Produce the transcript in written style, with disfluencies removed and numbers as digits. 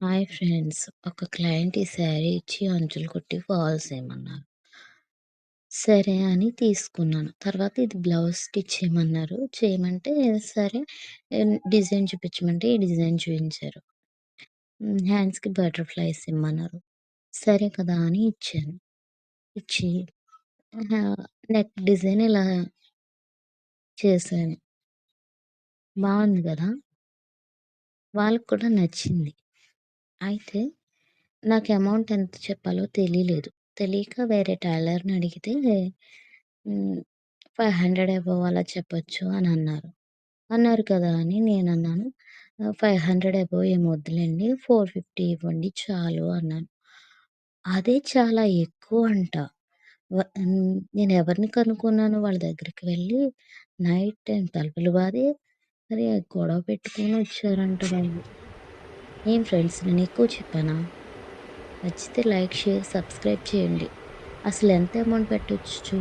Hi friends. ఒక client ఈ శారీ ఇచ్చి అంచులు కుట్టి ఫాల్స్ ఏయమన్నారు. సరే అని తీసుకున్నాను. తర్వాత ఇది బ్లౌజ్ స్టిచ్ చేయమన్నారు. చేయమంటే సరే డిజైన్ చూపించమంటే ఈ డిజైన్ చూయించారు. హ్యాండ్స్‌కి బటర్‌ఫ్లైస్ ఇమ్మన్నారు. సరే కదా అని ఇచ్చాను. ఇచ్చి నెక్ డిజైన్ ఇలా చేశాను. బావుంది గదా! వాళ్ళకి కూడా నచ్చింది. అయితే నాకు అమౌంట్ ఎంత చెప్పాలో తెలియలేదు. తెలియక వేరే టైలర్‌ని అడిగితే హ్మ్. 500 అబోవ్ అలా చెప్పొచ్చు అని అన్నారు. అన్నారు కదా అని నేనన్నాను. 500 అబోవ్ ఏమి వద్దులెండి. 450 ఇవ్వండి చాలు అన్నాను. అదే చాలా ఎక్కువంట. నేను ఎవరిని కనుక్కున్నాను వాళ్ళ దగ్గరికి వెళ్ళి నైట్ టైమ్ తలుపులు బాది మరి గొడవ పెట్టుకొని వచ్చారంట వాళ్ళు. ఏం ఫ్రెండ్స్ నేను ఎక్కువ చెప్పానా? నచ్చితే లైక్, షేర్, సబ్స్క్రైబ్ చేయండి. అసలెంత అమౌంట్ పెట్టొచ్చు?